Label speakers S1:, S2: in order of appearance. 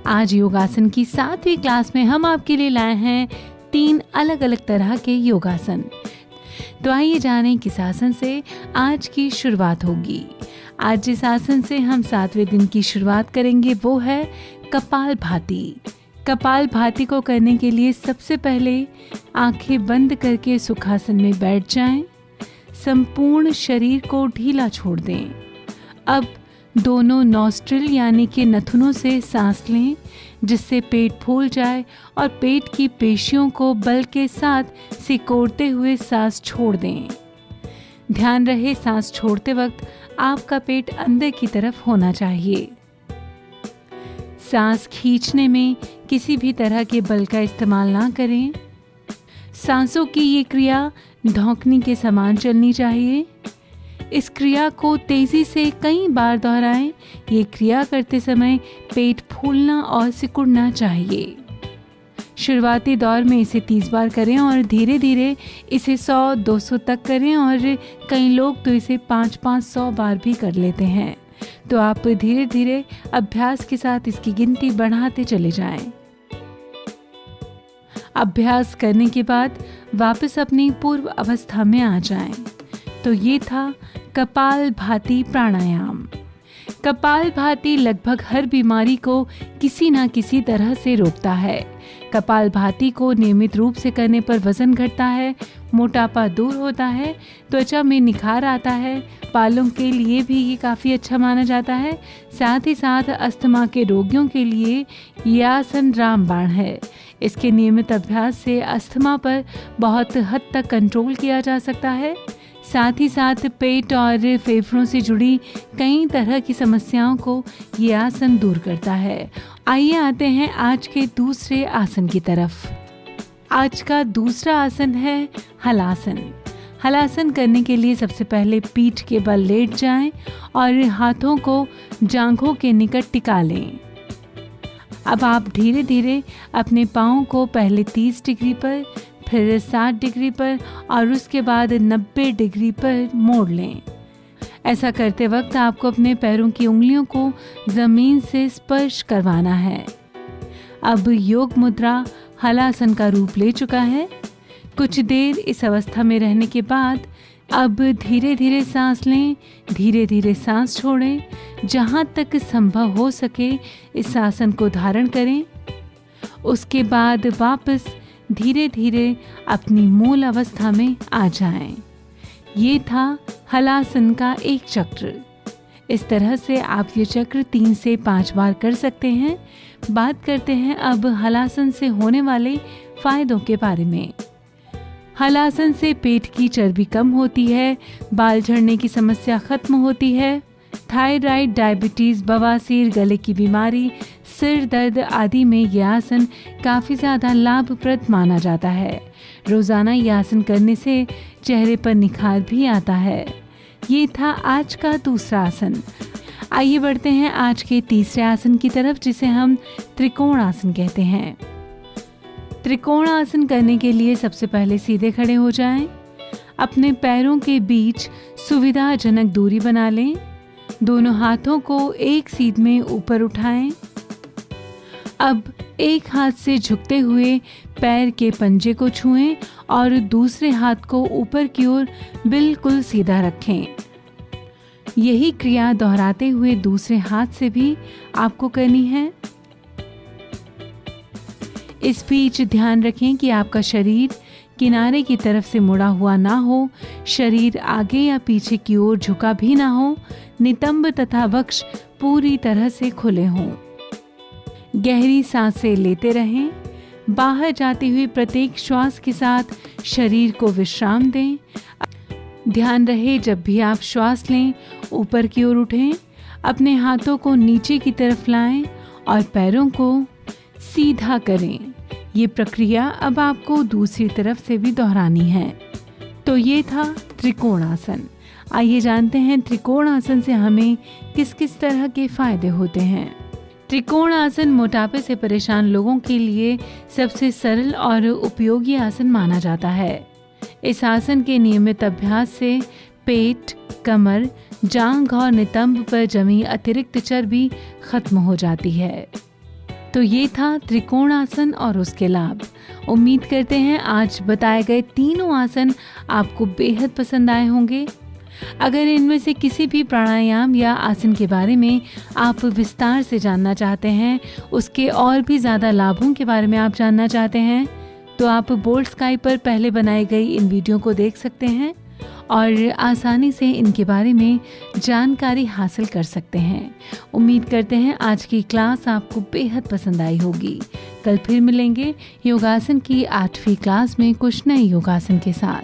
S1: आज योगासन की 7वीं क्लास में हम आपके लिए लाए हैं 3 अलग अलग तरह के योगासन। तो आइए जानें किस आसन से आज की शुरुआत होगी। आज जिस आसन से हम 7वें दिन की शुरुआत करेंगे वो है कपालभाति। कपालभाति को करने के लिए सबसे पहले आंखें बंद करके सुखासन में बैठ जाएं। संपूर्ण शरीर को ढीला छोड़ दें। अब दोनों नॉस्ट्रिल यानी कि नथुनों से सांस लें, जिससे पेट फूल जाए और पेट की पेशियों को बल के साथ सिकोड़ते हुए सांस छोड़ दें। ध्यान रहे सांस छोड़ते वक्त आपका पेट अंदर की तरफ होना चाहिए। सांस खींचने में किसी भी तरह के बल का इस्तेमाल ना करें। सांसों की ये क्रिया धौंकनी के समान चलनी चाहिए। इस क्रिया को तेजी से कई बार दोहराएं। ये क्रिया करते समय पेट फूलना और सिकुड़ना चाहिए। शुरुआती दौर में इसे 30 बार करें और धीरे धीरे इसे 100-200 तक करें और कई लोग तो इसे 500-500 बार भी कर लेते हैं। तो आप धीरे धीरे अभ्यास के साथ इसकी गिनती बढ़ाते चले जाएं। अभ्यास करने के बाद वापस अपनी पूर्व अवस्था में आ जाएं। तो ये था कपालभाति प्राणायाम। कपालभाति लगभग हर बीमारी को किसी न किसी तरह से रोकता है। कपालभाति को नियमित रूप से करने पर वजन घटता है, मोटापा दूर होता है, त्वचा में निखार आता है। बालों के लिए भी ये काफ़ी अच्छा माना जाता है। साथ ही साथ अस्थमा के रोगियों के लिए ये आसन रामबाण है। इसके नियमित अभ्यास से अस्थमा पर बहुत हद तक कंट्रोल किया जा सकता है। साथ ही साथ पेट और फेफड़ों से जुड़ी कई तरह की समस्याओं को ये आसन दूर करता है। आइए आते हैं आज के दूसरे आसन की तरफ। आज का दूसरा आसन है हलासन। हलासन करने के लिए सबसे पहले पीठ के बल लेट जाएं और हाथों को जांघों के निकट टिका लें। अब आप धीरे धीरे अपने पाँव को पहले 30 डिग्री पर, फिर 60 डिग्री पर और उसके बाद 90 डिग्री पर मोड़ लें। ऐसा करते वक्त आपको अपने पैरों की उंगलियों को जमीन से स्पर्श करवाना है। अब योग मुद्रा हलासन का रूप ले चुका है। कुछ देर इस अवस्था में रहने के बाद अब धीरे धीरे सांस लें, धीरे धीरे सांस छोड़ें। जहाँ तक संभव हो सके इस आसन को धारण करें। उसके बाद वापस धीरे धीरे अपनी मूल अवस्था में आ जाएं। ये था हलासन का एक चक्र। इस तरह से आप ये चक्र 3 से 5 बार कर सकते हैं। बात करते हैं अब हलासन से होने वाले फायदों के बारे में। हलासन से पेट की चर्बी कम होती है, बाल झड़ने की समस्या खत्म होती है, थायराइड, डायबिटीज, बवासीर, गले की बीमारी, सिर दर्द आदि में यह आसन काफ़ी ज़्यादा लाभप्रद माना जाता है। रोज़ाना यह आसन करने से चेहरे पर निखार भी आता है। ये था आज का दूसरा आसन। आइए बढ़ते हैं आज के तीसरे आसन की तरफ, जिसे हम त्रिकोण आसन कहते हैं। त्रिकोण आसन करने के लिए सबसे पहले सीधे खड़े हो जाएं। अपने पैरों के बीच सुविधाजनक दूरी बना लें। दोनों हाथों को एक सीध में ऊपर उठाएं। अब एक हाथ से झुकते हुए पैर के पंजे को छुएं और दूसरे हाथ को ऊपर की ओर बिल्कुल सीधा रखें। यही क्रिया दोहराते हुए दूसरे हाथ से भी आपको करनी है। इस बीच ध्यान रखें कि आपका शरीर किनारे की तरफ से मुड़ा हुआ ना हो, शरीर आगे या पीछे की ओर झुका भी ना हो, नितंब तथा वक्ष पूरी तरह से खुले हों। गहरी सांसें लेते रहें। बाहर जाती हुई प्रत्येक श्वास के साथ शरीर को विश्राम दें। ध्यान रहे जब भी आप श्वास लें ऊपर की ओर उठें, अपने हाथों को नीचे की तरफ लाएं और पैरों को सीधा करें। ये प्रक्रिया अब आपको दूसरी तरफ से भी दोहरानी है। तो ये था त्रिकोण आसन। आइए जानते हैं त्रिकोण आसन से हमें किस किस तरह के फायदे होते हैं। त्रिकोण आसन मोटापे से परेशान लोगों के लिए सबसे सरल और उपयोगी आसन माना जाता है। इस आसन के नियमित अभ्यास से पेट, कमर, जांघ और नितंब पर जमी अतिरिक्त चर्बी खत्म हो जाती है। तो ये था त्रिकोणासन और उसके लाभ। उम्मीद करते हैं आज बताए गए तीनों आसन आपको बेहद पसंद आए होंगे। अगर इनमें से किसी भी प्राणायाम या आसन के बारे में आप विस्तार से जानना चाहते हैं, उसके और भी ज़्यादा लाभों के बारे में आप जानना चाहते हैं, तो आप बोल्ड स्काई पर पहले बनाई गई इन वीडियो को देख सकते हैं और आसानी से इनके बारे में जानकारी हासिल कर सकते हैं। उम्मीद करते हैं आज की क्लास आपको बेहद पसंद आई होगी। कल फिर मिलेंगे योगासन की 8वीं क्लास में कुछ नए योगासन के साथ।